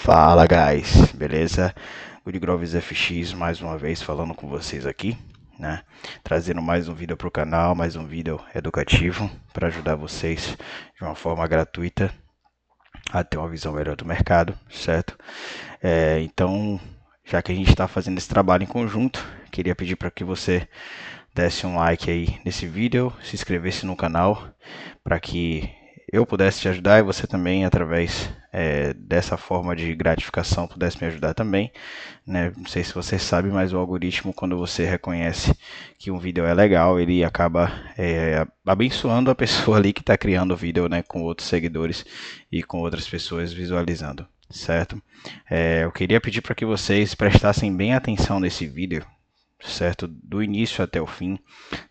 Fala, guys, beleza? Good Groves FX mais uma vez falando com vocês aqui, né? Trazendo mais um vídeo para o canal, mais um vídeo educativo para ajudar vocês de uma forma gratuita a ter uma visão melhor do mercado, certo? Então, já que a gente está fazendo esse trabalho em conjunto, queria pedir para que você desse um like aí nesse vídeo, se inscrevesse no canal para que eu pudesse te ajudar e você também, através dessa forma de gratificação, pudesse me ajudar também, né? Não sei se você sabe, mas o algoritmo, quando você reconhece que um vídeo é legal, ele acaba abençoando a pessoa ali que está criando o vídeo, né, com outros seguidores e com outras pessoas visualizando, certo? Eu queria pedir para que vocês prestassem bem atenção nesse vídeo, certo? Do início até o fim.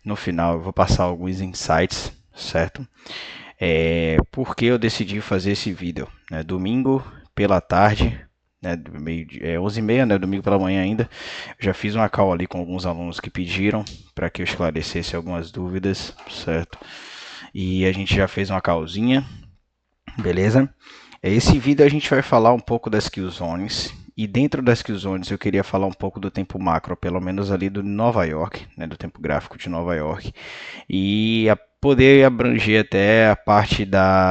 No final eu vou passar alguns insights, certo? Por que eu decidi fazer esse vídeo, né? Domingo pela tarde, né, 11h30, né, domingo pela manhã ainda, eu já fiz uma call ali com alguns alunos que pediram para que eu esclarecesse algumas dúvidas, certo? E a gente já fez uma callzinha, beleza? Esse vídeo a gente vai falar um pouco das kill zones, e dentro das kill zones eu queria falar um pouco do tempo macro, pelo menos ali do Nova York, né, do tempo gráfico de Nova York, e poder abranger até a parte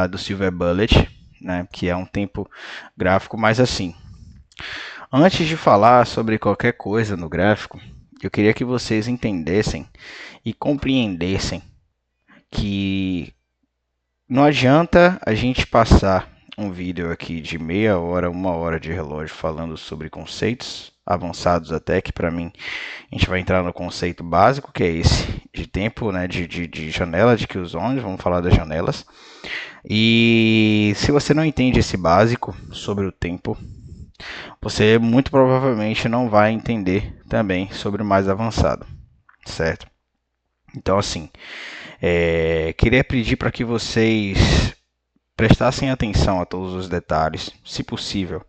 do Silver Bullet, né, que é um tempo gráfico mais assim. Antes de falar sobre qualquer coisa no gráfico, eu queria que vocês entendessem e compreendessem que não adianta a gente passar um vídeo aqui de meia hora, 1 hora de relógio falando sobre conceitos avançados até, que para mim a gente vai entrar no conceito básico, que é esse de tempo, né, de janela de kill zones, vamos falar das janelas. E se você não entende esse básico sobre o tempo, você muito provavelmente não vai entender também sobre o mais avançado, certo? Então, assim, queria pedir para que vocês prestassem atenção a todos os detalhes, se possível,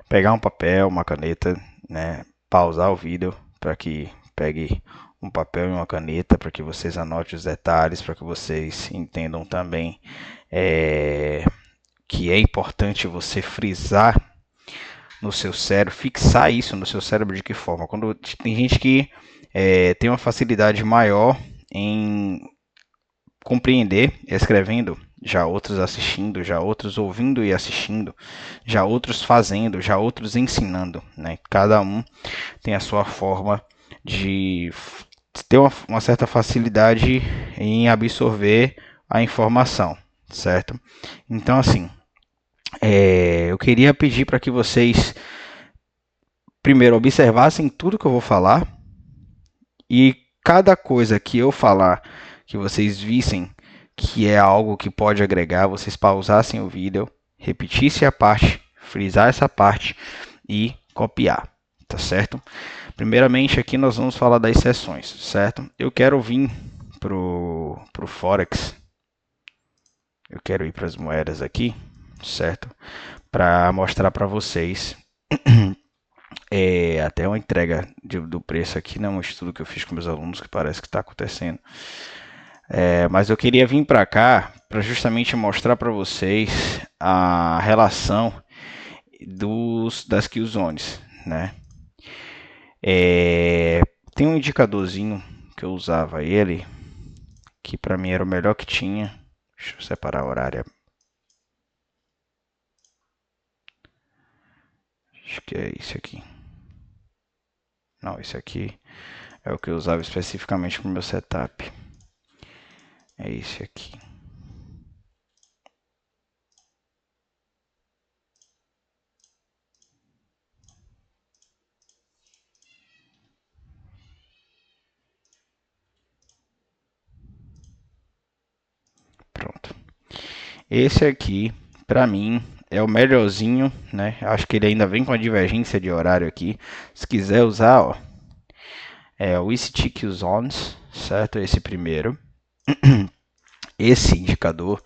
pegar um papel, uma caneta, né, pausar o vídeo para que pegue um papel e uma caneta para que vocês anotem os detalhes, para que vocês entendam também que é importante você frisar no seu cérebro, fixar isso no seu cérebro de que forma? Quando tem gente que tem uma facilidade maior em compreender escrevendo, já outros assistindo, já outros ouvindo e assistindo, já outros fazendo, já outros ensinando, né? Cada um tem a sua forma de ter uma certa facilidade em absorver a informação, certo? Então, assim, eu queria pedir para que vocês primeiro observassem tudo que eu vou falar e cada coisa que eu falar que vocês vissem que é algo que pode agregar, vocês pausassem o vídeo, repetissem a parte, frisar essa parte e copiar, tá certo? Primeiramente aqui nós vamos falar das sessões, certo? Eu quero vir pro Forex, eu quero ir para as moedas aqui, certo? Para mostrar para vocês até uma entrega do preço aqui, né? Um estudo que eu fiz com meus alunos que parece que está acontecendo. Mas eu queria vir para cá para justamente mostrar para vocês a relação das kill zones, né? Tem um indicadorzinho que eu usava ele, que para mim era o melhor que tinha. Deixa eu separar a horária. Acho que é esse aqui. Não, esse aqui é o que eu usava especificamente para o meu setup. É esse aqui. Pronto. Esse aqui, para mim, é o melhorzinho, né? Acho que ele ainda vem com a divergência de horário aqui. Se quiser usar, ó, é o Stick Zones, certo? Esse primeiro. Esse indicador,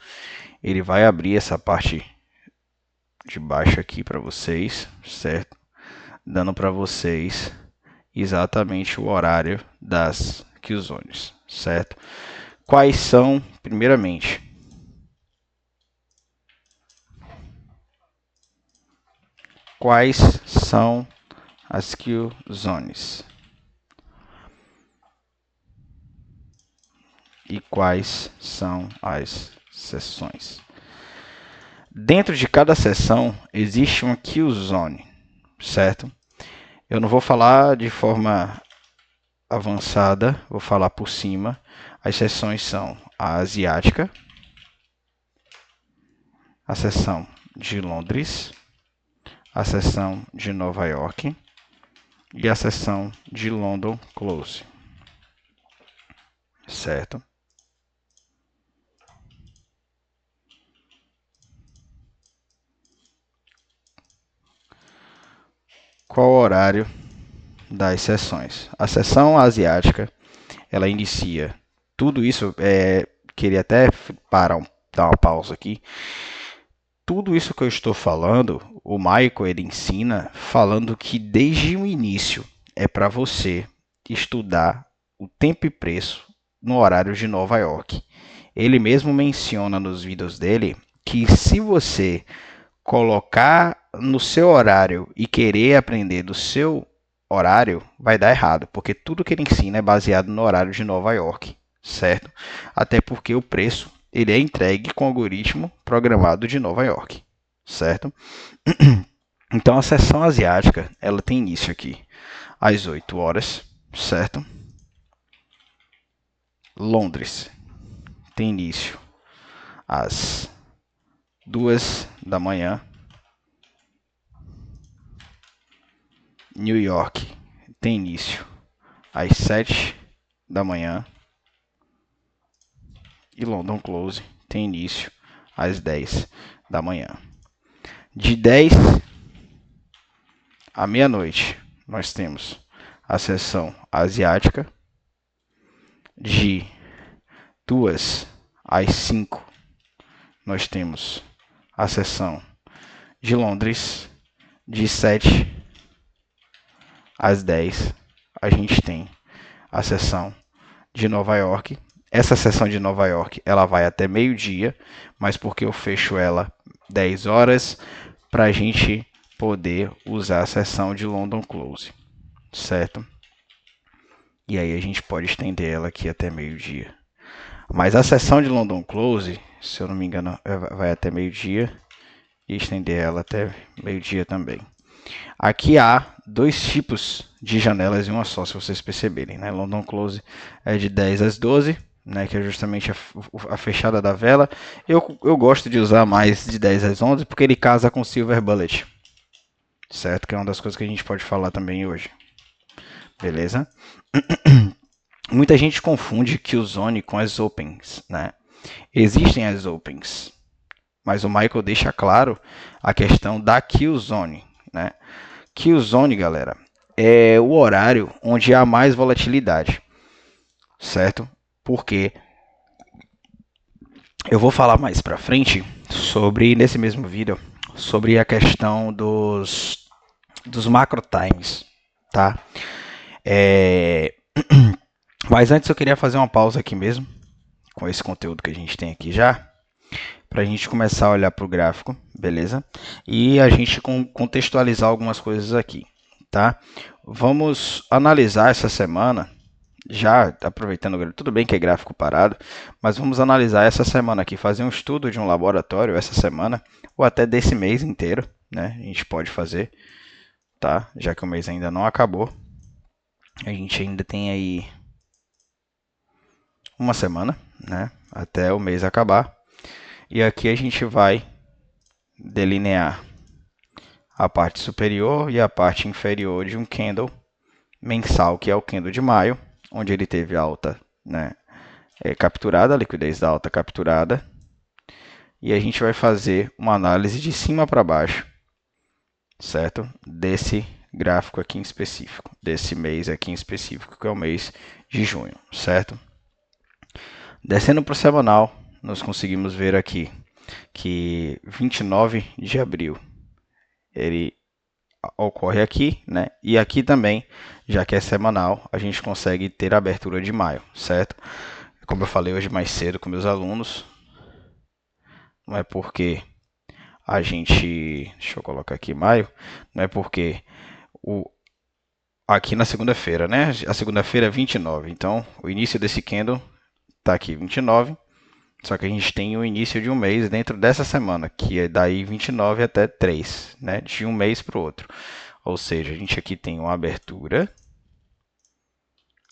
ele vai abrir essa parte de baixo aqui para vocês, certo? Dando para vocês exatamente o horário das kill zones, certo? Quais são, primeiramente, quais são as kill zones e quais são as seções. Dentro de cada seção existe uma kill zone, certo? Eu não vou falar de forma avançada, vou falar por cima. As seções são a asiática, a seção de Londres, a seção de Nova York e a seção de London Close, certo? Qual o horário das sessões? A seção asiática, ela inicia tudo isso, queria até dar uma pausa aqui. Tudo isso que eu estou falando, o Michael ele ensina falando que desde o início é para você estudar o tempo e preço no horário de Nova York. Ele mesmo menciona nos vídeos dele que se você colocar no seu horário e querer aprender do seu horário, vai dar errado, porque tudo que ele ensina é baseado no horário de Nova York, certo? Até porque o preço ele é entregue com o algoritmo programado de Nova York, certo? Então a sessão asiática ela tem início aqui às 8 horas, certo? Londres tem início às 2 da manhã. New York tem início às 7 da manhã. E London Close tem início às 10 da manhã. De 10 à meia-noite, nós temos a sessão asiática. De 2 às 5, nós temos a sessão de Londres. De 7 às 10, a gente tem a sessão de Nova York. Essa sessão de Nova York, ela vai até meio-dia, mas porque eu fecho ela 10 horas para a gente poder usar a sessão de London Close, certo? E aí a gente pode estender ela aqui até meio-dia. Mas a sessão de London Close, se eu não me engano, vai até meio-dia e estender ela até meio-dia também. Aqui há dois tipos de janelas em uma só, se vocês perceberem, né? London Close é de 10 às 12, né, que é justamente a fechada da vela. Eu gosto de usar mais de 10 às 11 porque ele casa com Silver Bullet, certo? Que é uma das coisas que a gente pode falar também hoje. Beleza? Muita gente confunde Kill Zone com as Opens, né? Existem as Opens, mas o Michael deixa claro a questão da Kill Zone, né? Kill Zone, galera, é o horário onde há mais volatilidade, certo? Porque eu vou falar mais pra frente sobre, nesse mesmo vídeo, sobre a questão dos macro times, tá? Mas antes eu queria fazer uma pausa aqui mesmo, com esse conteúdo que a gente tem aqui já, para a gente começar a olhar para o gráfico, beleza? E a gente contextualizar algumas coisas aqui, tá? Vamos analisar essa semana, já aproveitando, tudo bem que é gráfico parado, mas vamos analisar essa semana aqui, fazer um estudo de um laboratório essa semana, ou até desse mês inteiro, né? A gente pode fazer, tá? Já que o mês ainda não acabou. A gente ainda tem aí uma semana, né? Até o mês acabar. E aqui a gente vai delinear a parte superior e a parte inferior de um candle mensal, que é o candle de maio, onde ele teve alta, né, capturada, a liquidez da alta capturada. E a gente vai fazer uma análise de cima para baixo, certo? Desse gráfico aqui em específico, desse mês aqui em específico, que é o mês de junho, certo? Descendo para o semanal, nós conseguimos ver aqui que 29 de abril ele ocorre aqui, né? E aqui também, já que é semanal, a gente consegue ter a abertura de maio, certo? Como eu falei hoje mais cedo com meus alunos, não é porque a gente... Deixa eu colocar aqui maio. Não é porque o, aqui na segunda-feira, né? A segunda-feira é 29. Então, o início desse candle tá aqui 29. Só que a gente tem o início de um mês dentro dessa semana, que é daí 29 até 3, né? De um mês para o outro. Ou seja, a gente aqui tem uma abertura,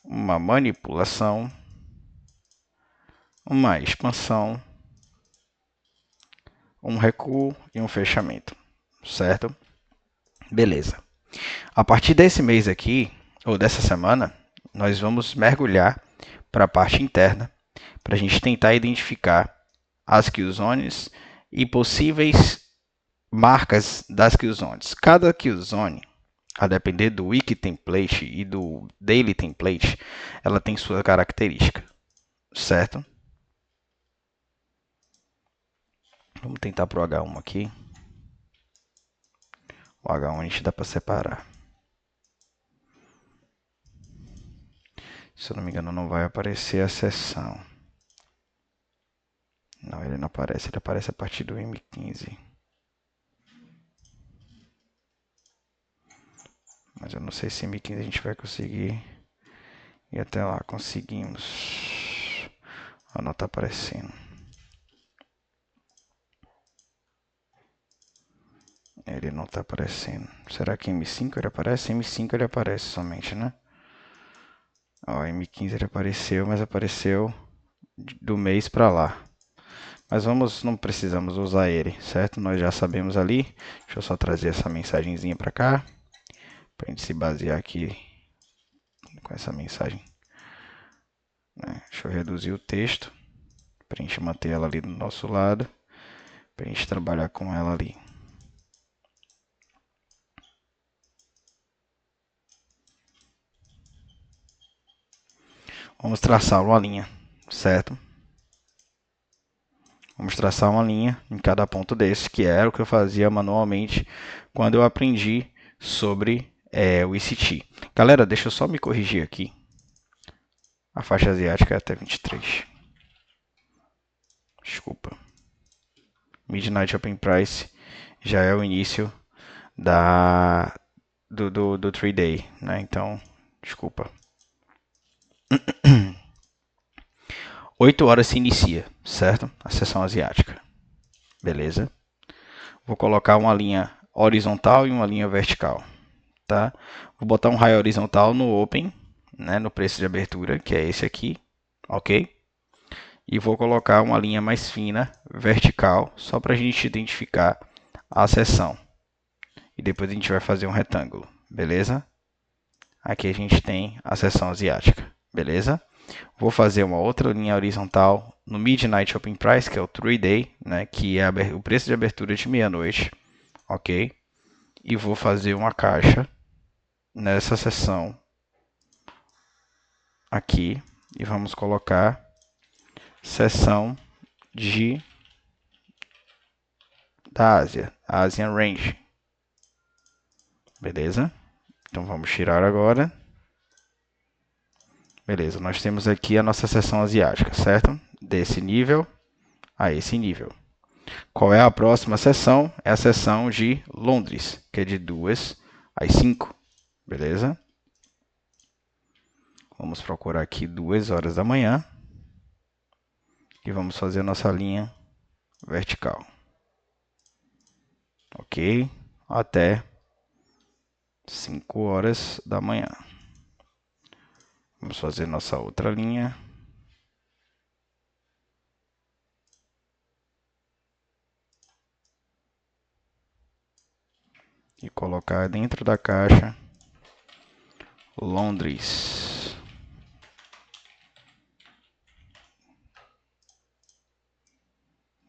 uma manipulação, uma expansão, um recuo e um fechamento, certo? Beleza. A partir desse mês aqui, ou dessa semana, nós vamos mergulhar para a parte interna, para a gente tentar identificar as killzones e possíveis marcas das killzones. Cada killzone, a depender do week template e do daily template, ela tem sua característica, certo? Vamos tentar para o H1 aqui. O H1 a gente dá para separar. Se eu não me engano, não vai aparecer a seção. Não, ele não aparece. Ele aparece a partir do M15. Mas eu não sei se M15 a gente vai conseguir ir até lá. Conseguimos. Ah, não está aparecendo. Ele não está aparecendo. Será que M5 ele aparece? M5 ele aparece somente, né? Ó, M15 ele apareceu, mas apareceu do mês para lá. Mas não precisamos usar ele, certo? Nós já sabemos ali. Deixa eu só trazer essa mensagenzinha para cá, para a gente se basear aqui com essa mensagem. Deixa eu reduzir o texto, para a gente manter ela ali do nosso lado, para a gente trabalhar com ela ali. Vamos traçar uma linha, certo? Vamos traçar uma linha em cada ponto desse, que era o que eu fazia manualmente quando eu aprendi sobre o ECT. Galera, deixa eu só me corrigir aqui. A faixa asiática é até 23. Desculpa. Midnight Open Price já é o início do 3-day, né? Então, desculpa. 8 horas se inicia, certo? A sessão asiática. Beleza? Vou colocar uma linha horizontal e uma linha vertical, tá? Vou botar um raio horizontal no open, né, no preço de abertura, que é esse aqui, ok? E vou colocar uma linha mais fina, vertical, só para a gente identificar a seção. E depois a gente vai fazer um retângulo, beleza? Aqui a gente tem a seção asiática, beleza? Vou fazer uma outra linha horizontal no Midnight Open Price, que é o 3-day, né, que é o preço de abertura de meia-noite, ok? E vou fazer uma caixa nessa seção aqui e vamos colocar seção da Ásia, Asian Range, beleza? Então vamos tirar agora. Beleza, nós temos aqui a nossa seção asiática, certo? Desse nível a esse nível. Qual é a próxima seção? É a seção de Londres, que é de 2 às 5, beleza? Vamos procurar aqui 2 horas da manhã e vamos fazer a nossa linha vertical. Ok? Até 5 horas da manhã. Vamos fazer nossa outra linha. E colocar dentro da caixa Londres.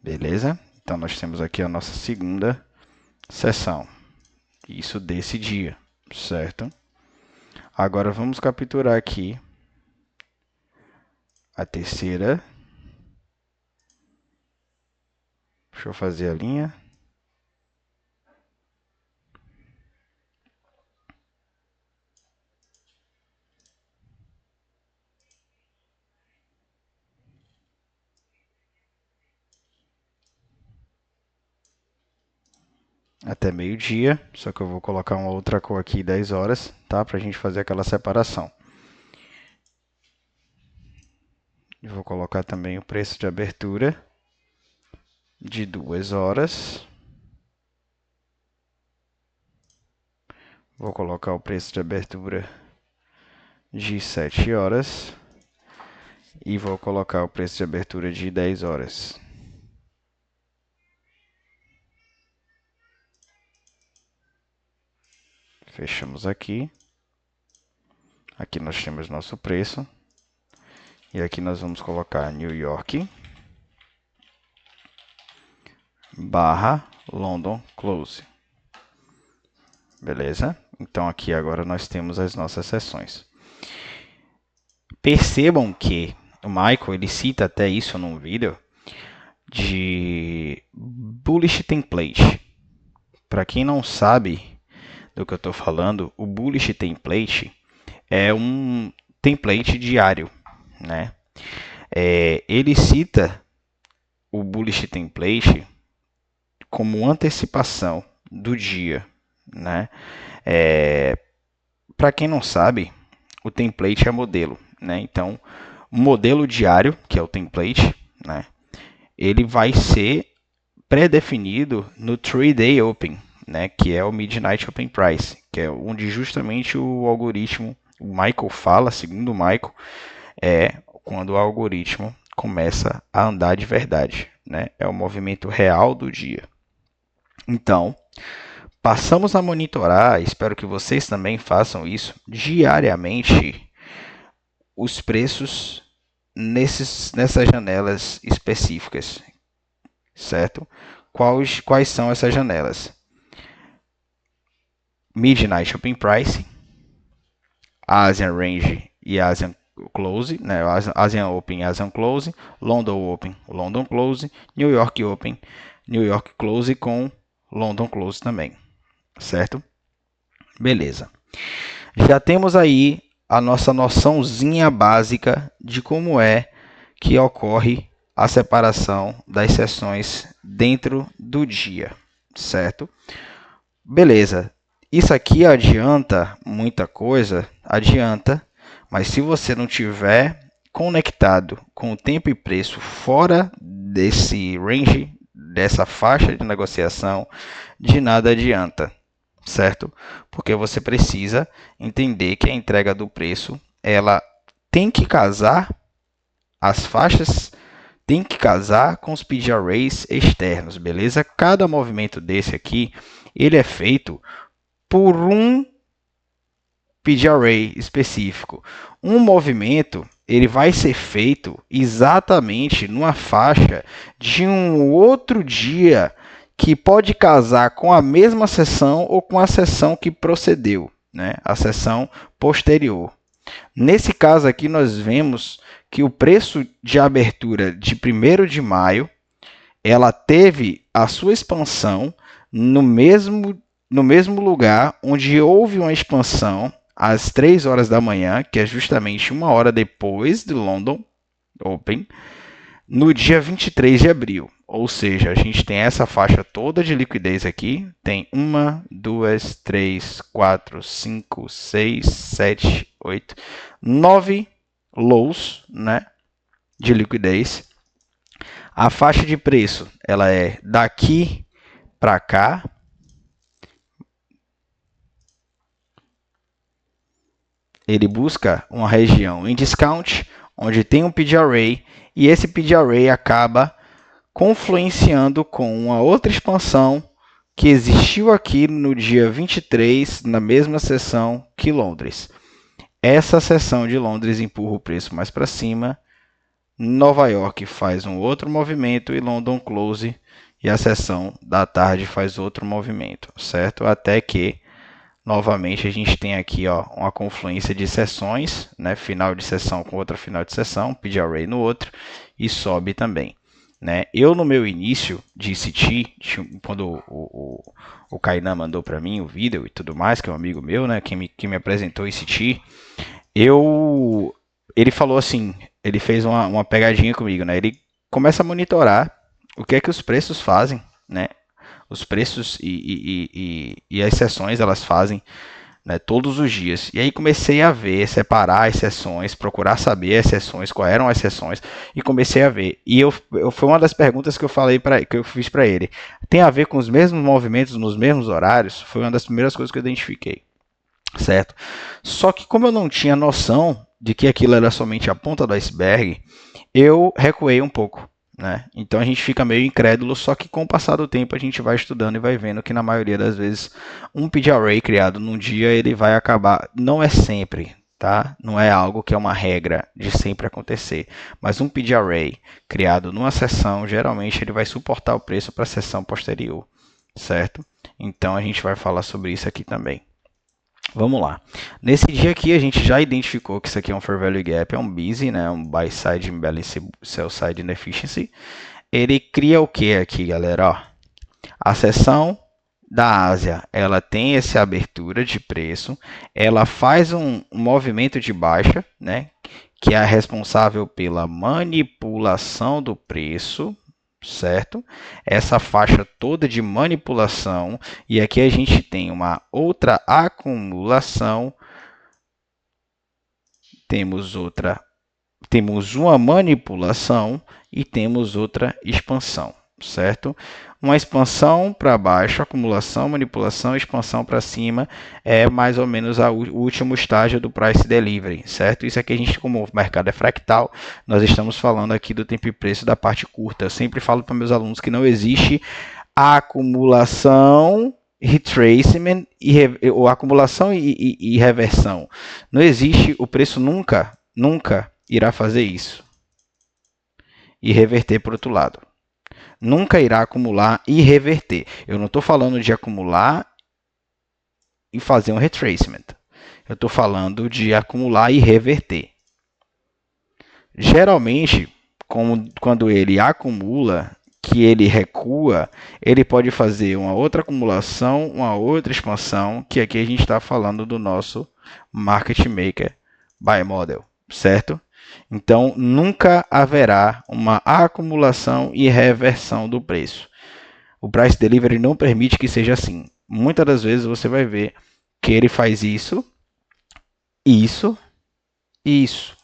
Beleza? Então nós temos aqui a nossa segunda seção. Isso desse dia, certo? Agora vamos capturar aqui a terceira. Deixa eu fazer a linha. até meio-dia, só que eu vou colocar uma outra cor aqui, 10 horas, tá? Para a gente fazer aquela separação. E vou colocar também o preço de abertura de 2 horas. Vou colocar o preço de abertura de 7 horas. E vou colocar o preço de abertura de 10 horas. Fechamos aqui. Aqui nós temos nosso preço. E aqui nós vamos colocar New York barra London Close. Beleza? Então aqui agora nós temos as nossas sessões. Percebam que o Michael ele cita até isso num vídeo de Bullish Template. Para quem não sabe do que eu estou falando, o Bullish Template é um template diário, né? Ele cita o Bullish Template como antecipação do dia, né? Para quem não sabe, o template é modelo, né? Então, o modelo diário, que é o template, né? Ele vai ser pré-definido no 3-day open, né? Que é o Midnight Open Price, que é onde justamente o algoritmo, o Michael fala, segundo o Michael, é quando o algoritmo começa a andar de verdade, né? É o movimento real do dia. Então, passamos a monitorar, espero que vocês também façam isso diariamente, os preços nessas janelas específicas, certo? Quais são essas janelas? Midnight Open Price, Asian Range e Asian Close, né? Asian Open e Asian Close, London Open, London Close, New York Open, New York Close com London Close também, certo? Beleza. Já temos aí a nossa noçãozinha básica de como é que ocorre a separação das sessões dentro do dia, certo? Beleza. Isso aqui adianta muita coisa? Adianta, mas se você não tiver conectado com o tempo e preço fora desse range, dessa faixa de negociação, de nada adianta, certo? Porque você precisa entender que a entrega do preço, ela tem que casar, as faixas tem que casar com os PD arrays externos, beleza? Cada movimento desse aqui, ele é feito por um PD array específico. Um movimento ele vai ser feito exatamente numa faixa de um outro dia que pode casar com a mesma sessão ou com a sessão que procedeu, né? A sessão posterior. Nesse caso aqui, nós vemos que o preço de abertura de 1º de maio, ela teve a sua expansão no mesmo lugar onde houve uma expansão às 3 horas da manhã, que é justamente uma hora depois do London Open, no dia 23 de abril. Ou seja, a gente tem essa faixa toda de liquidez aqui. Tem 1, 2, 3, 4, 5, 6, 7, 8, 9 lows, né, de liquidez. A faixa de preço ela é daqui para cá. Ele busca uma região em discount, onde tem um PD array, e esse PD array acaba confluenciando com uma outra expansão que existiu aqui no dia 23, na mesma sessão que Londres. Essa sessão de Londres empurra o preço mais para cima, Nova York faz um outro movimento e London Close e a sessão da tarde faz outro movimento, certo? Até que novamente a gente tem aqui uma confluência de sessões, né? Final de sessão com outra final de sessão, PD array no outro e sobe também. Né? Eu no meu início de CT, quando o Kainan mandou para mim o vídeo e tudo mais, que é um amigo meu, né? que me apresentou esse CT, ele falou assim, ele fez uma pegadinha comigo, né? Ele começa a monitorar o que é que os preços fazem, né? Os preços e as sessões elas fazem, né, todos os dias. E aí comecei a ver, separar as sessões, procurar saber as sessões, quais eram as sessões, e comecei a ver. E foi uma das perguntas que eu fiz para ele. Tem a ver com os mesmos movimentos nos mesmos horários? Foi uma das primeiras coisas que eu identifiquei, certo? Só que como eu não tinha noção de que aquilo era somente a ponta do iceberg, eu recuei um pouco, né? Então a gente fica meio incrédulo, só que com o passar do tempo a gente vai estudando e vai vendo que na maioria das vezes um PD Array criado num dia ele vai acabar, não é sempre, tá? Não é algo que é uma regra de sempre acontecer, mas um PD Array criado numa sessão, geralmente ele vai suportar o preço para a sessão posterior, certo? Então a gente vai falar sobre isso aqui também. Vamos lá. Nesse dia aqui a gente já identificou que isso aqui é um Fair Value Gap, é um BISI, né? Um Buy Side Imbalance Sell Side Inefficiency. Ele cria o que aqui, galera? Ó, a seção da Ásia, ela tem essa abertura de preço, ela faz um movimento de baixa, né? Que é responsável pela manipulação do preço, certo? Essa faixa toda de manipulação, e aqui a gente tem uma outra acumulação, temos uma manipulação e temos outra expansão, certo? Uma expansão para baixo, acumulação, manipulação, expansão para cima é mais ou menos o último estágio do price delivery, certo? Isso aqui a gente, como o mercado é fractal, nós estamos falando aqui do tempo e preço da parte curta. Eu sempre falo para meus alunos que não existe acumulação, retracement ou acumulação e reversão. Não existe, o preço nunca irá fazer isso e reverter para o outro lado. Nunca irá acumular e reverter. Eu não estou falando de acumular e fazer um retracement. Eu estou falando de acumular e reverter. Geralmente, quando ele acumula, que ele recua, ele pode fazer uma outra acumulação, uma outra expansão, que aqui a gente está falando do nosso Market Maker Buy Model, certo? Então, nunca haverá uma acumulação e reversão do preço. O Price Delivery não permite que seja assim. Muitas das vezes você vai ver que ele faz isso, isso, isso,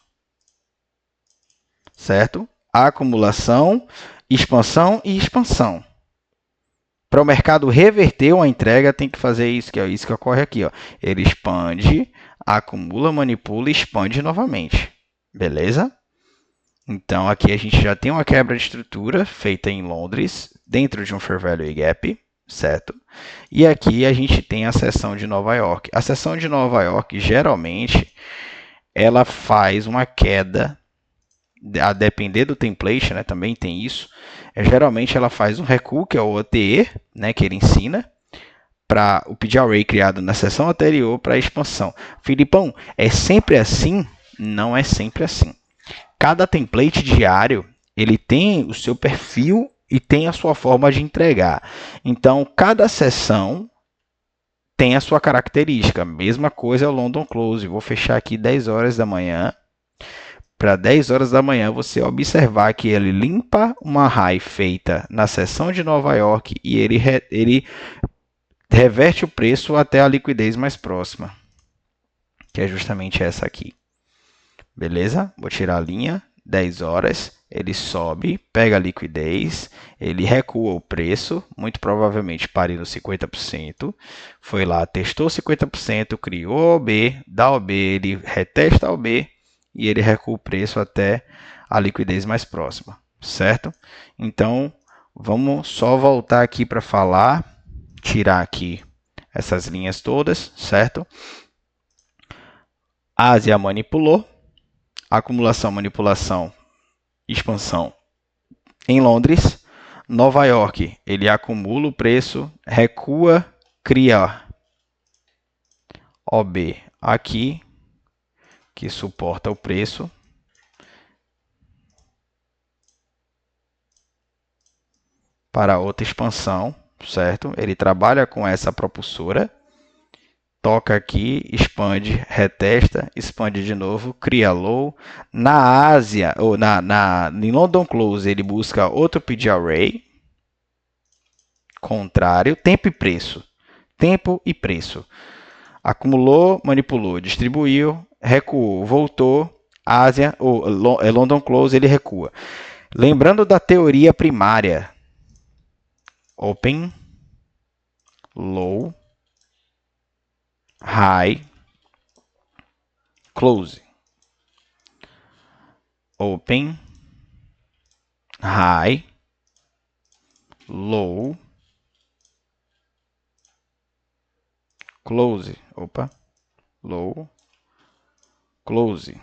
certo? Acumulação, expansão e expansão. Para o mercado reverter uma entrega, tem que fazer isso, que é isso que ocorre aqui. Ó. Ele expande, acumula, manipula e expande novamente. Beleza? Então, aqui a gente já tem uma quebra de estrutura feita em Londres, dentro de um Fair Value Gap, certo? E aqui a gente tem a seção de Nova York. A seção de Nova York, geralmente, ela faz uma queda, a depender do template, né, também tem isso. Geralmente, ela faz um recuo, que é o OTE, né, que ele ensina, para o PD Array criado na seção anterior para a expansão. Filipão, é sempre assim? Não é sempre assim. Cada template diário, ele tem o seu perfil e tem a sua forma de entregar. Então, cada sessão tem a sua característica. Mesma coisa é o London Close. Vou fechar aqui 10 horas da manhã. Para 10 horas da manhã, você observar que ele limpa uma high feita na sessão de Nova York e ele reverte o preço até a liquidez mais próxima, que é justamente essa aqui. Beleza? Vou tirar a linha, 10 horas, ele sobe, pega a liquidez, ele recua o preço, muito provavelmente pare no 50%, foi lá, testou 50%, criou OB, dá OB, ele retesta a OB e ele recua o preço até a liquidez mais próxima, certo? Então, vamos só voltar aqui para falar, tirar aqui essas linhas todas, certo? Ásia manipulou, acumulação, manipulação, expansão em Londres. Nova York, ele acumula o preço, recua, cria OB aqui, que suporta o preço. Para outra expansão, certo? Ele trabalha com essa propulsora, toca aqui, expande, retesta, expande de novo, cria low. Na Ásia, ou em London Close, ele busca outro PD Array, contrário, tempo e preço. Tempo e preço. Acumulou, manipulou, distribuiu, recuou, voltou, Ásia, London Close, ele recua. Lembrando da teoria primária, open, low, high, close. Open, high, low, close. Opa, low, close.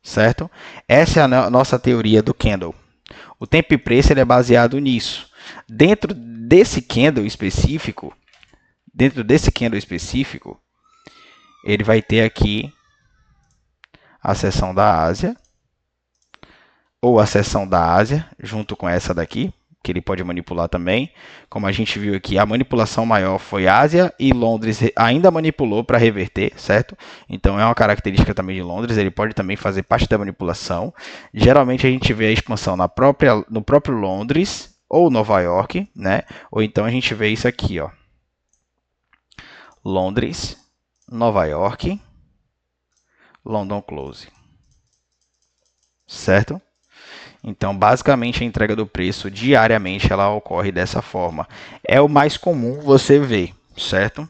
Certo? Essa é a nossa teoria do candle. O tempo e preço ele é baseado nisso. Dentro desse candle específico, ele vai ter aqui a seção da Ásia, ou a seção da Ásia, junto com essa daqui, que ele pode manipular também. Como a gente viu aqui, a manipulação maior foi Ásia e Londres ainda manipulou para reverter, certo? Então é uma característica também de Londres, ele pode também fazer parte da manipulação. Geralmente a gente vê a expansão no próprio Londres ou Nova York, né? Ou então a gente vê isso aqui, ó. Londres, Nova York, London Close. Certo? Então, basicamente, a entrega do preço diariamente ela ocorre dessa forma. É o mais comum você ver, certo?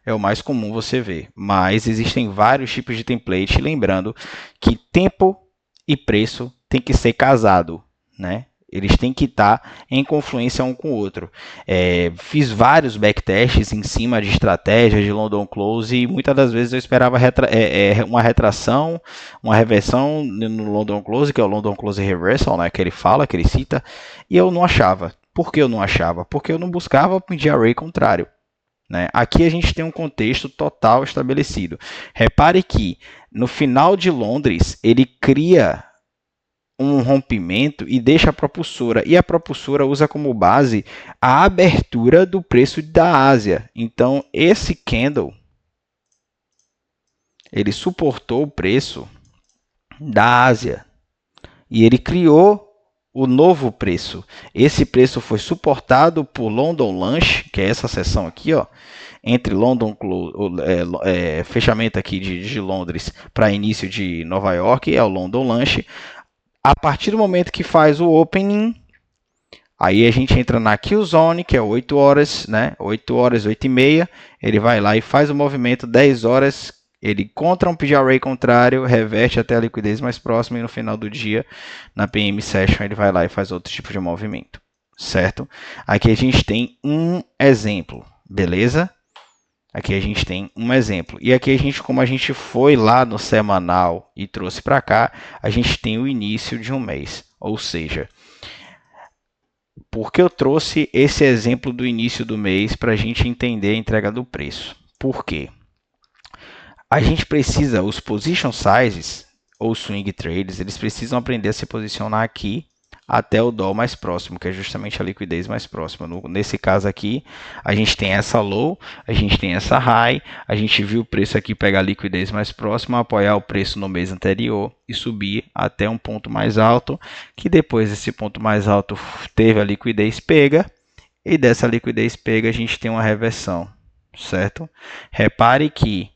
É o mais comum você ver. Mas existem vários tipos de template. Lembrando que tempo e preço tem que ser casado, né? Eles têm que estar em confluência um com o outro. Fiz vários backtests em cima de estratégias de London Close e muitas das vezes eu esperava uma retração, uma reversão no London Close, que é o London Close Reversal, né, que ele fala, que ele cita, e eu não achava. Por que eu não achava? Porque eu não buscava o PGRA contrário. Né? Aqui a gente tem um contexto total estabelecido. Repare que no final de Londres ele cria um rompimento e deixa a propulsora. E a propulsora usa como base a abertura do preço da Ásia. Então, esse candle, ele suportou o preço da Ásia. E ele criou o novo preço. Esse preço foi suportado por London Lunch, que é essa seção aqui, ó, entre London fechamento aqui de Londres para início de Nova York, é o London Lunch. A partir do momento que faz o opening, aí a gente entra na Kill Zone, que é 8 horas, né? 8 horas, 8 e meia. Ele vai lá e faz o movimento 10 horas. Ele contra um PGRA contrário, reverte até a liquidez mais próxima e no final do dia, na PM Session, ele vai lá e faz outro tipo de movimento, certo? Aqui a gente tem um exemplo, beleza? Aqui a gente tem um exemplo. E aqui a gente, como a gente foi lá no semanal e trouxe para cá, a gente tem o início de um mês. Ou seja, por que eu trouxe esse exemplo do início do mês para a gente entender a entrega do preço? Por quê? A gente precisa, os position sizes ou swing trades, eles precisam aprender a se posicionar aqui até o dó mais próximo, que é justamente a liquidez mais próxima. Nesse caso aqui, a gente tem essa low, a gente tem essa high, a gente viu o preço aqui pegar a liquidez mais próxima, apoiar o preço no mês anterior e subir até um ponto mais alto, que depois desse ponto mais alto teve a liquidez pega, e dessa liquidez pega a gente tem uma reversão, certo? Repare que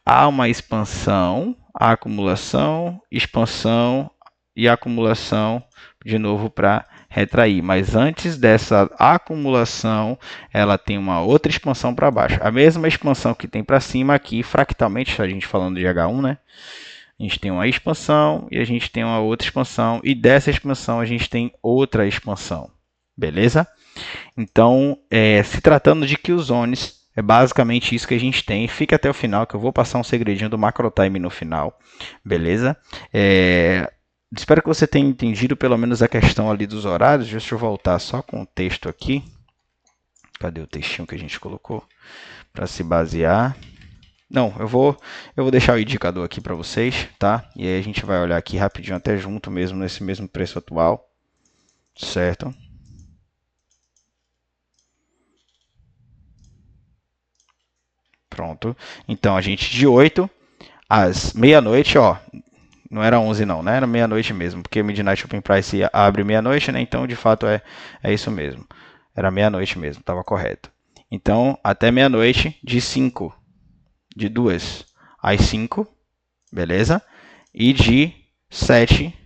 há uma expansão, a acumulação, expansão e acumulação de novo para retrair. Mas antes dessa acumulação, ela tem uma outra expansão para baixo. A mesma expansão que tem para cima aqui, fractalmente, a gente falando de H1, né? A gente tem uma expansão e a gente tem uma outra expansão. E dessa expansão a gente tem outra expansão. Beleza? Então, se tratando de kill zones, é basicamente isso que a gente tem. Fica até o final, que eu vou passar um segredinho do macro time no final. Beleza? Espero que você tenha entendido pelo menos a questão ali dos horários. Deixa eu voltar só com o texto aqui. Cadê o textinho que a gente colocou? Para se basear. Não, eu vou deixar o indicador aqui para vocês, tá? E aí a gente vai olhar aqui rapidinho até junto mesmo, nesse mesmo preço atual. Certo? Pronto. Então, a gente de 8 às meia-noite, ó, não era 11 não, né? Era meia-noite mesmo, porque Midnight Open Price abre meia-noite, né? Então, de fato, é isso mesmo. Era meia-noite mesmo, estava correto. Então, até meia-noite, de 5, de 2 às 5, beleza? E de 7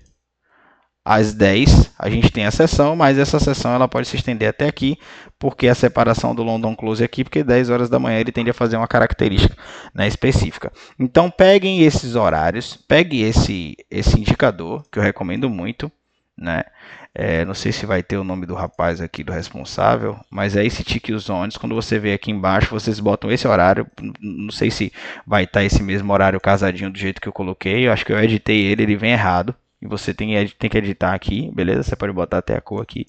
às 10 a gente tem a sessão, mas essa sessão ela pode se estender até aqui, porque a separação do London Close aqui, porque 10 horas da manhã ele tende a fazer uma característica, né, específica. Então peguem esses horários, pegue esse indicador, que eu recomendo muito, né? Não sei se vai ter o nome do rapaz aqui, do responsável, mas é esse Tick Zones. Quando você vê aqui embaixo, vocês botam esse horário. Não sei se vai estar esse mesmo horário casadinho do jeito que eu coloquei. Eu acho que eu editei ele vem errado. E você tem que editar aqui, beleza? Você pode botar até a cor aqui.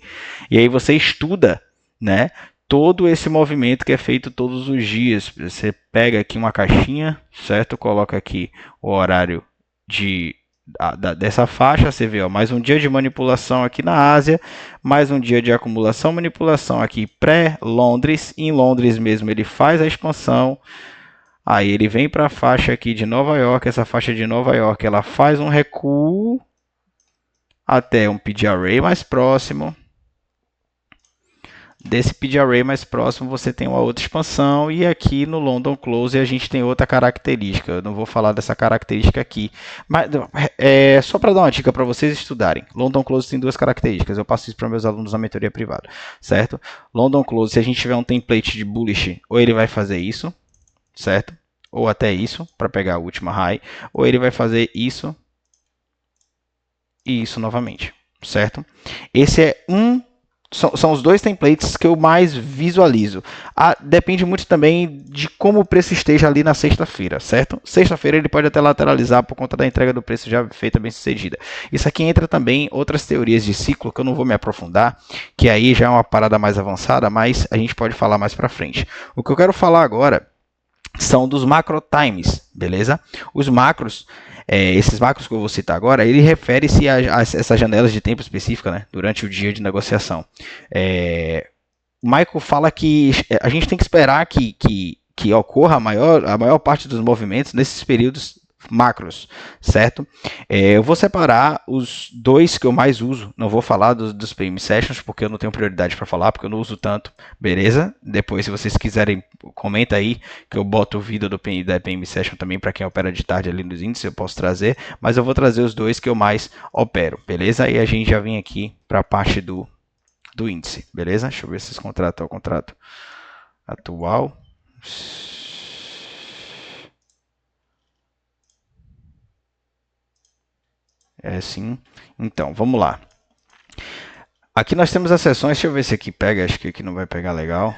E aí você estuda, né? Todo esse movimento que é feito todos os dias. Você pega aqui uma caixinha, certo? Coloca aqui o horário dessa faixa, você vê, ó, mais um dia de manipulação aqui na Ásia, mais um dia de acumulação, manipulação aqui pré-Londres, em Londres mesmo ele faz a expansão, aí ele vem para a faixa aqui de Nova York, essa faixa de Nova York ela faz um recuo até um PD Array mais próximo. Desse PD Array mais próximo você tem uma outra expansão e aqui no London Close a gente tem outra característica. Eu não vou falar dessa característica aqui, mas só para dar uma dica para vocês estudarem. London Close tem duas características. Eu passo isso para meus alunos na mentoria privada, certo? London Close, se a gente tiver um template de bullish, ou ele vai fazer isso, certo? Ou até isso para pegar a última high, ou ele vai fazer isso e isso novamente, certo? Esse é são os dois templates que eu mais visualizo. Depende muito também de como o preço esteja ali na sexta-feira, certo? Sexta-feira ele pode até lateralizar por conta da entrega do preço já feita bem sucedida. Isso aqui entra também outras teorias de ciclo que eu não vou me aprofundar, que aí já é uma parada mais avançada, mas a gente pode falar mais para frente. O que eu quero falar agora são dos macro times, beleza? Os macros, esses macros que eu vou citar agora, ele refere-se a essas janelas de tempo específica, né, durante o dia de negociação. O Michael fala que a gente tem que esperar que ocorra a maior parte dos movimentos nesses períodos macros, certo? Eu vou separar os dois que eu mais uso, não vou falar dos PM Sessions, porque eu não tenho prioridade para falar, porque eu não uso tanto, beleza? Depois, se vocês quiserem, comenta aí, que eu boto o vídeo da PM Session também, para quem opera de tarde ali nos índices, eu posso trazer, mas eu vou trazer os dois que eu mais opero, beleza? E a gente já vem aqui para a parte do índice, beleza? Deixa eu ver se esse contrato é o contrato atual. Sim. Então, vamos lá. Aqui nós temos as sessões. Deixa eu ver se aqui pega. Acho que aqui não vai pegar legal.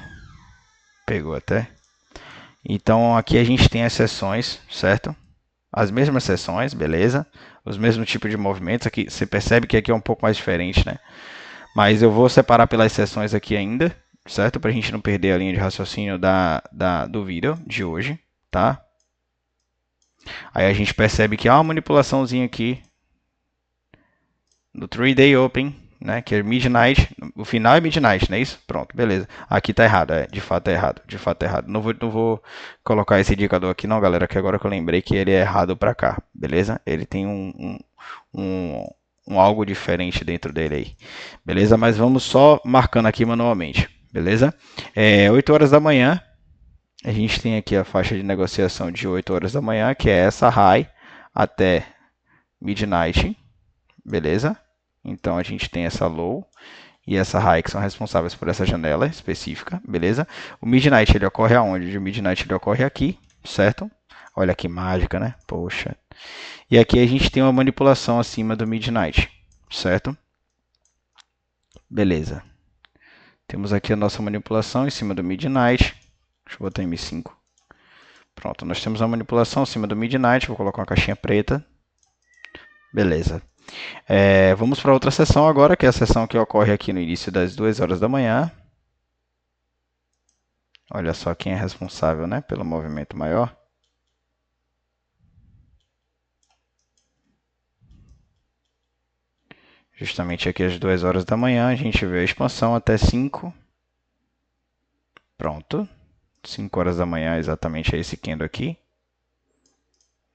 Pegou até. Então, aqui a gente tem as sessões, certo? As mesmas sessões, beleza? Os mesmos tipos de movimentos. Aqui você percebe que aqui é um pouco mais diferente, né? Mas eu vou separar pelas sessões aqui ainda, certo? Para a gente não perder a linha de raciocínio do vídeo de hoje, tá? Aí a gente percebe que há uma manipulaçãozinha aqui no 3-day open, né, que é midnight, o final é midnight, não é isso? Pronto, beleza. Aqui tá errado, de fato é errado, de fato é errado. Não vou colocar esse indicador aqui não, galera, que agora que eu lembrei que ele é errado para cá, beleza? Ele tem um algo diferente dentro dele aí, beleza? Mas vamos só marcando aqui manualmente, beleza? 8 horas da manhã, a gente tem aqui a faixa de negociação de 8 horas da manhã, que é essa high até midnight, beleza? Então a gente tem essa low e essa high que são responsáveis por essa janela específica, beleza? O midnight ele ocorre aonde? O midnight ele ocorre aqui, certo? Olha que mágica, né? Poxa. E aqui a gente tem uma manipulação acima do midnight, certo? Beleza. Temos aqui a nossa manipulação em cima do midnight. Deixa eu botar M5. Pronto, nós temos a manipulação acima do midnight. Vou colocar uma caixinha preta. Beleza. Vamos para outra sessão agora, que é a sessão que ocorre aqui no início das 2 horas da manhã. Olha só quem é responsável, né, pelo movimento maior. Justamente aqui às 2 horas da manhã, a gente vê a expansão até 5. Pronto. 5 horas da manhã, exatamente é esse candle aqui.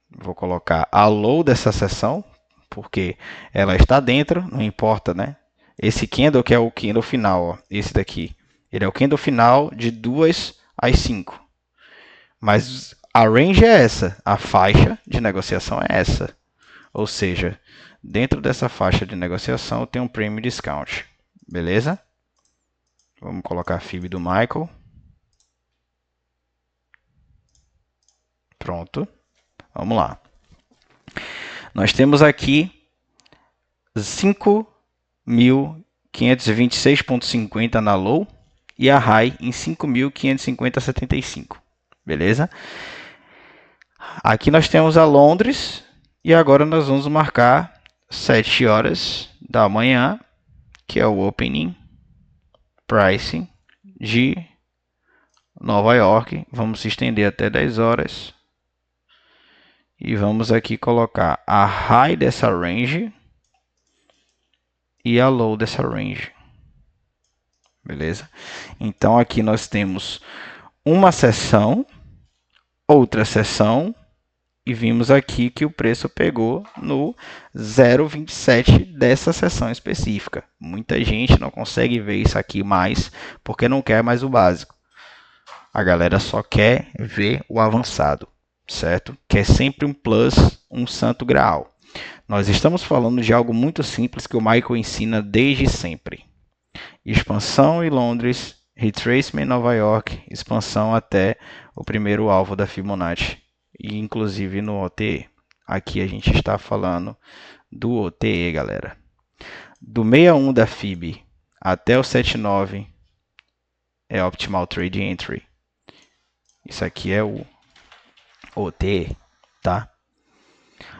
Vou colocar a low dessa sessão, porque ela está dentro, não importa, né? Esse candle que é o candle final, ó, esse daqui, Ele é o candle final de 2 às 5. Mas a range é essa, a faixa de negociação é essa. Ou seja, dentro dessa faixa de negociação tem um premium discount. Beleza? Vamos colocar a FIB do Michael. Pronto. Vamos lá. Nós temos aqui 5.526,50 na low e a high em 5.550,75. Beleza? Aqui nós temos a Londres e agora nós vamos marcar 7 horas da manhã, que é o opening pricing de Nova York. Vamos se estender até 10 horas. E vamos aqui colocar a high dessa range e a low dessa range. Beleza? Então aqui nós temos uma sessão, outra sessão, e vimos aqui que o preço pegou no 0,27 dessa sessão específica. Muita gente não consegue ver isso aqui mais porque não quer mais o básico. A galera só quer ver o avançado, certo? Quer sempre um plus, um santo graal. Nós estamos falando de algo muito simples que o Michael ensina desde sempre. Expansão em Londres, retracement em Nova York, expansão até o primeiro alvo da Fibonacci, e inclusive no OTE. Aqui a gente está falando do OTE, galera. Do 61 da FIB até o 79 é Optimal Trade Entry. Isso aqui é o OTE, tá?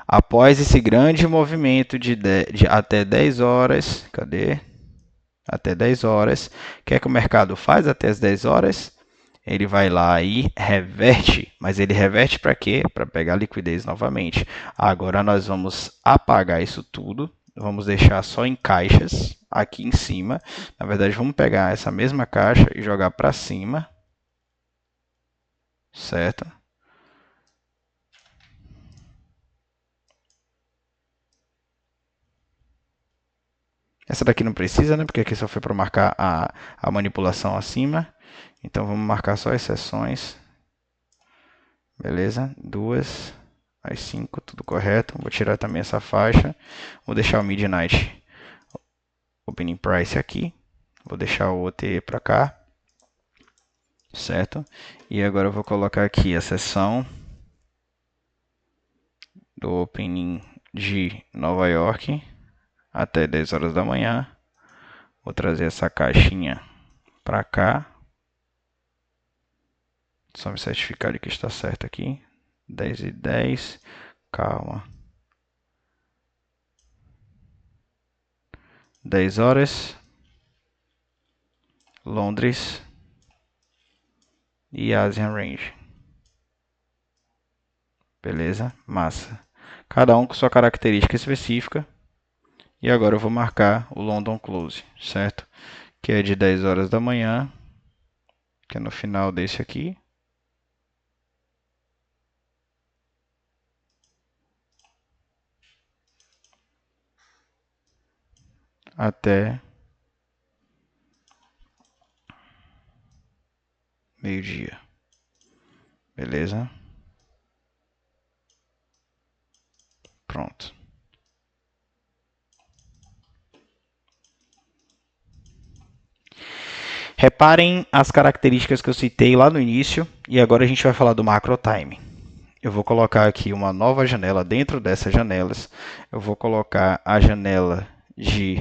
Após esse grande movimento de até 10 horas, cadê? Até 10 horas. O que é que o mercado faz até as 10 horas? Ele vai lá e reverte. Mas ele reverte para quê? Para pegar liquidez novamente. Agora nós vamos apagar isso tudo. Vamos deixar só em caixas aqui em cima. Na verdade, vamos pegar essa mesma caixa e jogar para cima. Certo? Essa daqui não precisa, né? Porque aqui só foi para marcar a manipulação acima. Então vamos marcar só as sessões. Beleza? 2 às 5, tudo correto. Vou tirar também essa faixa. Vou deixar o Midnight Opening Price aqui. Vou deixar o OTE para cá. Certo? E agora eu vou colocar aqui a sessão do Opening de Nova York até 10 horas da manhã. Vou trazer essa caixinha para cá. Só me certificar de que está certo aqui. 10 e 10. Calma. 10 horas. Londres. E Asian Range. Beleza? Massa. Cada um com sua característica específica. E agora eu vou marcar o London Close, certo? Que é de 10 horas da manhã, que é no final desse aqui. Até meio-dia. Beleza? Pronto. Reparem as características que eu citei lá no início e agora a gente vai falar do macro time. Eu vou colocar aqui uma nova janela dentro dessas janelas. Eu vou colocar a janela de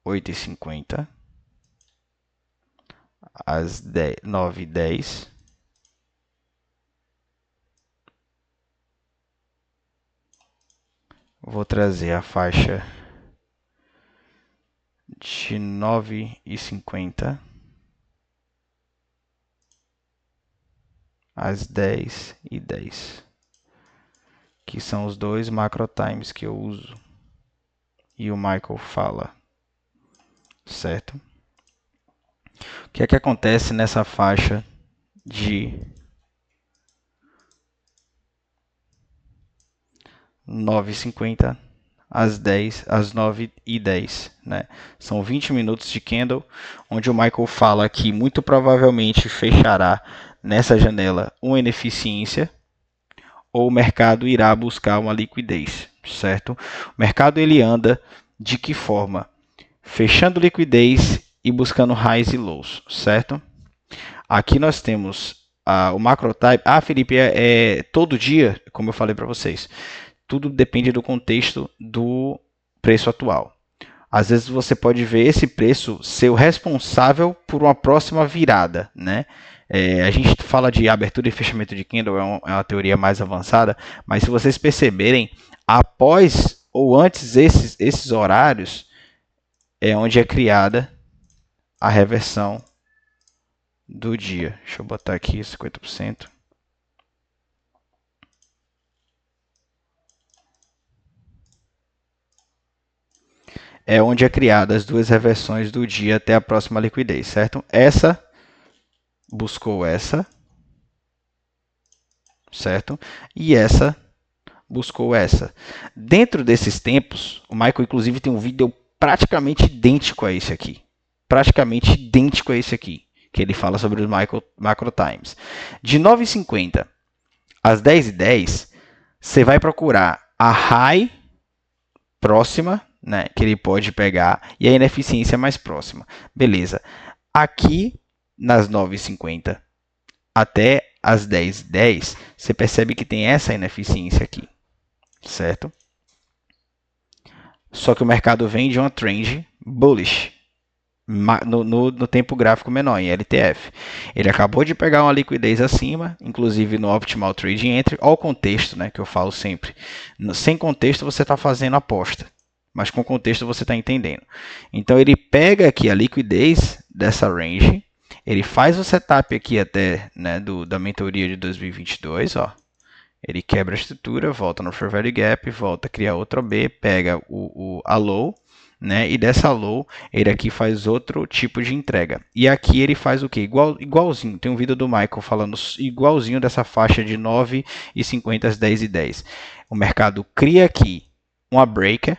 8h50 às 9h10. Vou trazer a faixa de 9h50 às 10h10, que são os dois macro times que eu uso e o Michael fala, certo? O que é que acontece nessa faixa de 9h50 às 9h10, né? São 20 minutos de candle, onde o Michael fala que muito provavelmente fechará nessa janela uma ineficiência, ou o mercado irá buscar uma liquidez, certo? O mercado ele anda de que forma? Fechando liquidez e buscando highs e lows, certo? Aqui nós temos o macro type. Felipe, todo dia, como eu falei para vocês, tudo depende do contexto do preço atual. Às vezes você pode ver esse preço ser o responsável por uma próxima virada, né? A gente fala de abertura e fechamento de candle, é uma teoria mais avançada, mas se vocês perceberem, após ou antes esses horários, é onde é criada a reversão do dia. Deixa eu botar aqui 50%. É onde é criada as duas reversões do dia até a próxima liquidez, certo? Essa buscou essa, certo? E essa buscou essa. Dentro desses tempos, o Michael inclusive tem um vídeo praticamente idêntico a esse aqui. Praticamente idêntico a esse aqui, que ele fala sobre os macro times. De 9h50 às 10h10, você vai procurar a high próxima, né, que ele pode pegar, e a ineficiência mais próxima. Beleza. Aqui, nas 9h50 até as 10h10, você percebe que tem essa ineficiência aqui, certo? Só que o mercado vem de uma trend bullish no tempo gráfico menor, em LTF. Ele acabou de pegar uma liquidez acima, inclusive no Optimal Trading Entry. Olha o contexto, né, que eu falo sempre. Sem contexto você está fazendo aposta, mas com contexto você está entendendo. Então ele pega aqui a liquidez dessa range, ele faz o setup aqui até, né, da mentoria de 2022, ó. Ele quebra a estrutura, volta no Fair Value Gap, volta a criar outra B, pega a low, né? E dessa low, ele aqui faz outro tipo de entrega. E aqui ele faz o que? Igualzinho. Tem um vídeo do Michael falando igualzinho dessa faixa de 9h50 às 10h10. O mercado cria aqui uma breaker.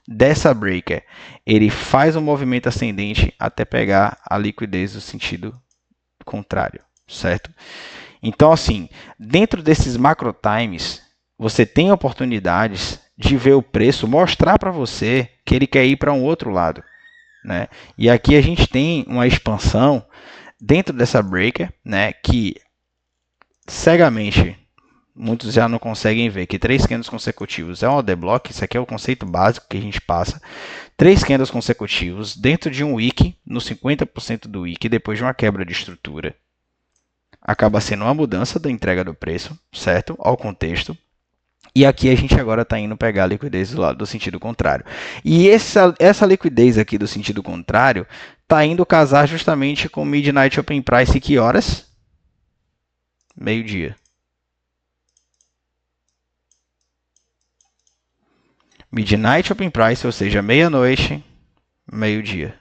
Dessa breaker, ele faz um movimento ascendente até pegar a liquidez no sentido contrário, certo? Então, assim, dentro desses macro times, você tem oportunidades de ver o preço, mostrar para você que ele quer ir para um outro lado, né? E aqui a gente tem uma expansão dentro dessa breaker, né? Que cegamente muitos já não conseguem ver que 3 candles consecutivos é um order block. Isso aqui é o conceito básico que a gente passa. 3 candles consecutivos dentro de um wick, no 50% do wick, depois de uma quebra de estrutura. Acaba sendo uma mudança da entrega do preço, certo? Ao contexto. E aqui a gente agora está indo pegar a liquidez do lado do sentido contrário. E essa liquidez aqui do sentido contrário está indo casar justamente com o Midnight Open Price. Que horas? Meio-dia. Midnight Open Price, ou seja, meia-noite, meio-dia.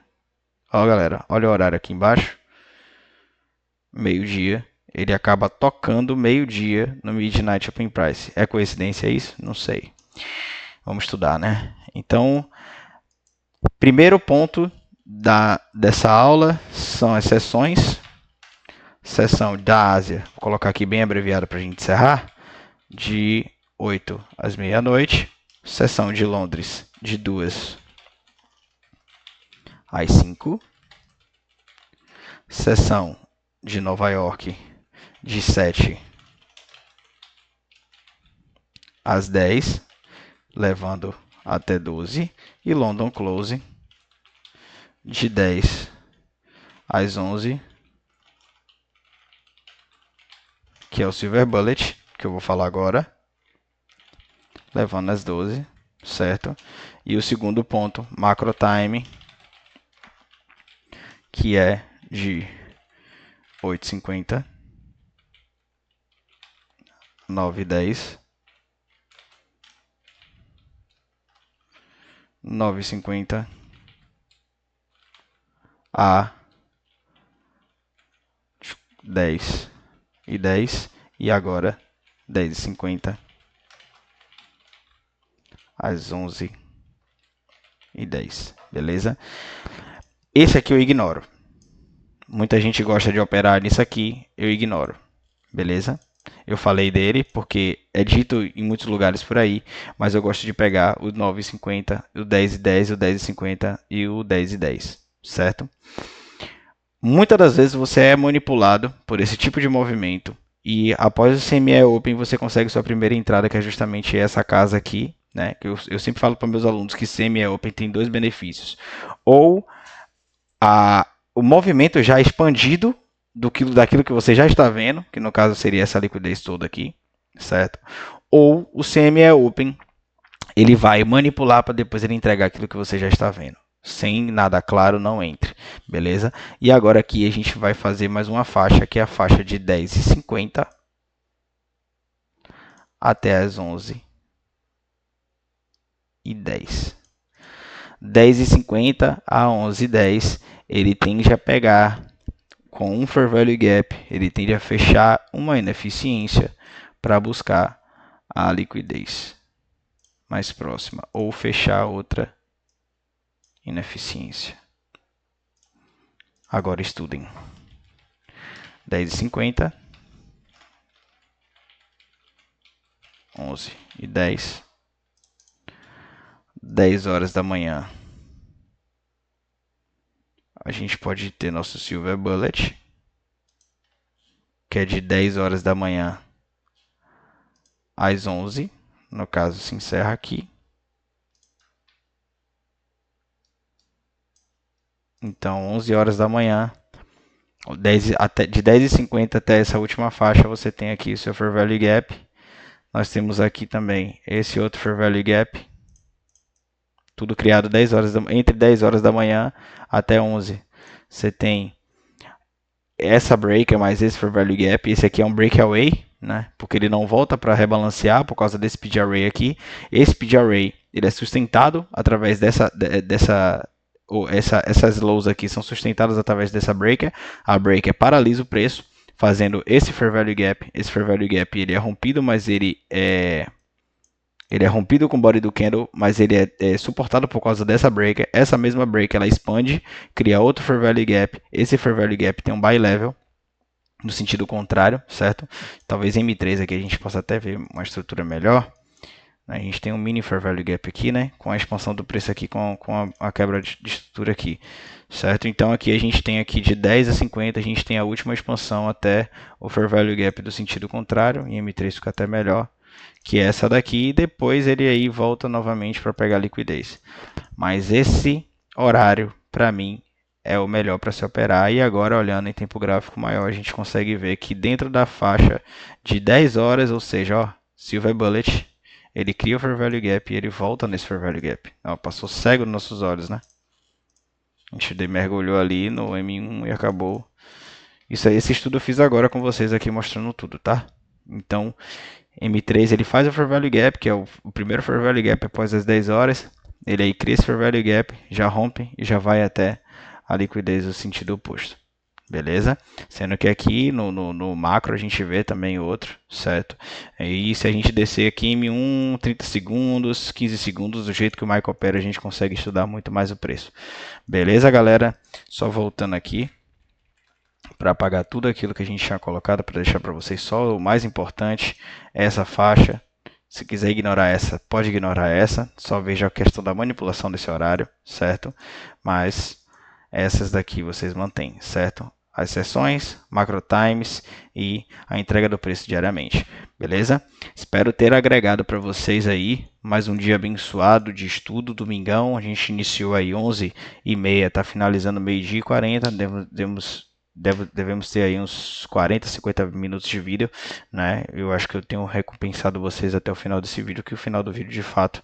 Ó, galera, olha o horário aqui embaixo. Meio-dia. Ele acaba tocando meio-dia no Midnight Open Price. É coincidência isso? Não sei. Vamos estudar, né? Então, primeiro ponto dessa aula são as sessões. Sessão da Ásia, vou colocar aqui bem abreviado para a gente encerrar, de 8 às meia-noite. Sessão de Londres, de 2 às 5. Sessão de Nova York, de 7 às 10, levando até 12. E London Close, de 10 às 11, que é o Silver Bullet, que eu vou falar agora, levando às 12, certo? E o segundo ponto, Macro Time, que é de 8h50, 9h10, 9h50 a 10h10 e agora 10h50 às 11h10, beleza? Esse aqui eu ignoro. Muita gente gosta de operar nisso aqui, eu ignoro, beleza? Eu falei dele porque é dito em muitos lugares por aí, mas eu gosto de pegar o 9h50, o 10h10, o 10h50 e o 10h10, certo? Muitas das vezes você é manipulado por esse tipo de movimento e após o CME Open você consegue sua primeira entrada, que é justamente essa casa aqui, né? Que eu sempre falo para meus alunos que CME Open tem dois benefícios: ou o movimento já expandido daquilo que você já está vendo, que no caso seria essa liquidez toda aqui, certo? Ou o CME Open, ele vai manipular para depois ele entregar aquilo que você já está vendo. Sem nada claro, não entre, beleza? E agora aqui a gente vai fazer mais uma faixa, que é a faixa de 10h50 até as 11h10. 10h50 a 11h10, ele tende a pegar com um Fair Value Gap, ele tende a fechar uma ineficiência para buscar a liquidez mais próxima ou fechar outra ineficiência. Agora estudem. 10h50, 11h10, 10 horas da manhã. A gente pode ter nosso Silver Bullet, que é de 10 horas da manhã às 11. No caso, se encerra aqui. Então, 11 horas da manhã, de 10h50 até essa última faixa, você tem aqui o seu Fair Value Gap. Nós temos aqui também esse outro Fair Value Gap. Tudo criado entre 10 horas da manhã até 11. Você tem essa break mais esse Fair Value Gap. Esse aqui é um breakaway, né? Porque ele não volta para rebalancear por causa desse P Array aqui. Esse P Array ele é sustentado através essas lows aqui são sustentadas através dessa breaker. A breaker paralisa o preço, fazendo esse Fair Value Gap. Esse Fair Value Gap ele é rompido, mas ele é rompido com o body do candle, mas ele é suportado por causa dessa breaker. Essa mesma breaker ela expande, cria outro Fair Value Gap. Esse Fair Value Gap tem um buy level no sentido contrário, certo? Talvez em M3 aqui a gente possa até ver uma estrutura melhor. A gente tem um mini Fair Value Gap aqui, né? Com a expansão do preço aqui, com a quebra de estrutura aqui, certo? Então aqui a gente tem aqui de 10 a 50, a gente tem a última expansão até o Fair Value Gap do sentido contrário. Em M3 fica até melhor que essa daqui, e depois ele aí volta novamente para pegar liquidez. Mas esse horário, para mim, é o melhor para se operar. E agora, olhando em tempo gráfico maior, a gente consegue ver que dentro da faixa de 10 horas, ou seja, ó, Silver Bullet, ele cria o Fair Value Gap e ele volta nesse Fair Value Gap. Ó, passou cego nos nossos olhos, né? A gente mergulhou ali no M1 e acabou. Isso aí, esse estudo eu fiz agora com vocês aqui mostrando tudo, tá? Então, M3 ele faz o Fair Value Gap, que é o primeiro Fair Value Gap após as 10 horas. Ele aí cria esse Fair Value Gap, já rompe e já vai até a liquidez no sentido oposto. Beleza? Sendo que aqui no macro a gente vê também outro, certo? E se a gente descer aqui em M1, 30 segundos, 15 segundos, do jeito que o Michael opera, a gente consegue estudar muito mais o preço. Beleza, galera? Só voltando aqui para apagar tudo aquilo que a gente tinha colocado, para deixar para vocês só o mais importante, essa faixa. Se quiser ignorar essa, pode ignorar essa, só veja a questão da manipulação desse horário, certo? Mas essas daqui vocês mantêm, certo? As sessões, macro times e a entrega do preço diariamente, beleza? Espero ter agregado para vocês aí mais um dia abençoado de estudo, domingão. A gente iniciou aí 11h30, está finalizando meio-dia e 40, devemos ter aí uns 40, 50 minutos de vídeo, né? Eu acho que eu tenho recompensado vocês até o final desse vídeo, que o final do vídeo, de fato,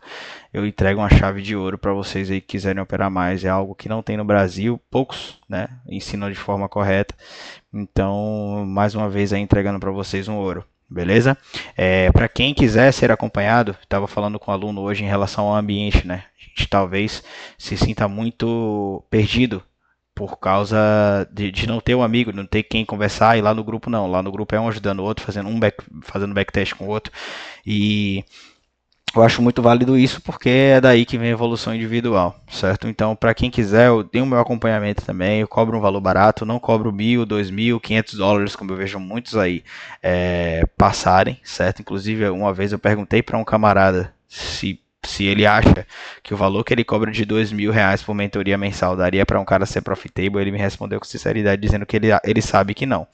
eu entrego uma chave de ouro para vocês aí que quiserem operar mais. É algo que não tem no Brasil, poucos, né, ensinam de forma correta. Então, mais uma vez aí entregando para vocês um ouro. Beleza? Para quem quiser ser acompanhado, estava falando com um aluno hoje em relação ao ambiente, né? A gente talvez se sinta muito perdido por causa de não ter um amigo, não ter quem conversar, e lá no grupo não. Lá no grupo é um ajudando o outro, fazendo backtest com o outro. E Eu acho muito válido isso porque é daí que vem a evolução individual, certo? Então, para quem quiser, eu tenho o meu acompanhamento também, eu cobro um valor barato, não cobro 1.000, 2.000, US$ 500, como eu vejo muitos aí passarem, certo? Inclusive, uma vez eu perguntei para um camarada se ele acha que o valor que ele cobra de R$ 2.000 por mentoria mensal daria para um cara ser profitable, ele me respondeu com sinceridade dizendo que ele sabe que não.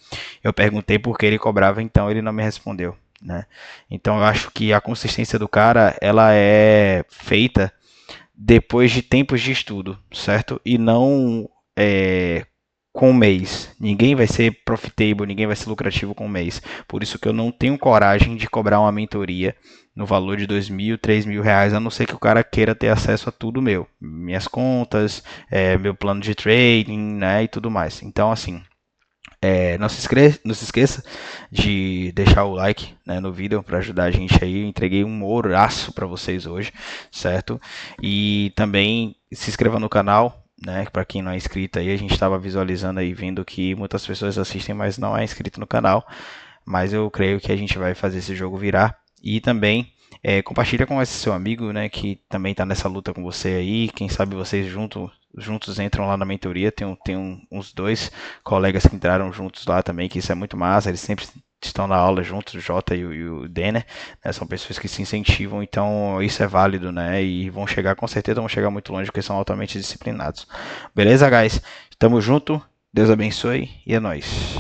Eu perguntei por que ele cobrava, então ele não me respondeu, né? Então eu acho que a consistência do cara, ela é feita depois de tempos de estudo, certo? E não com um mês. Ninguém vai ser profitable, ninguém vai ser lucrativo com um mês. Por isso que eu não tenho coragem de cobrar uma mentoria no valor de R$ 2.000, R$ 3.000, a não ser que o cara queira ter acesso a tudo meu. Minhas contas, meu plano de trading, né, e tudo mais. Então, assim, não se esqueça de deixar o like, né, no vídeo para ajudar a gente aí. Eu entreguei um ouraço para vocês hoje, certo? E também se inscreva no canal, né? Para quem não é inscrito aí, a gente estava visualizando aí, vendo que muitas pessoas assistem, mas não é inscrito no canal. Mas eu creio que a gente vai fazer esse jogo virar. E também compartilha com esse seu amigo, né, que também está nessa luta com você aí. Quem sabe vocês juntos entram lá na mentoria. Tem uns dois colegas que entraram juntos lá também, que isso é muito massa. Eles sempre estão na aula juntos, o Jota e o Denner, né, são pessoas que se incentivam, então isso é válido, né? E vão chegar, com certeza vão chegar muito longe, porque são altamente disciplinados. Beleza, guys? Tamo junto, Deus abençoe e é nóis.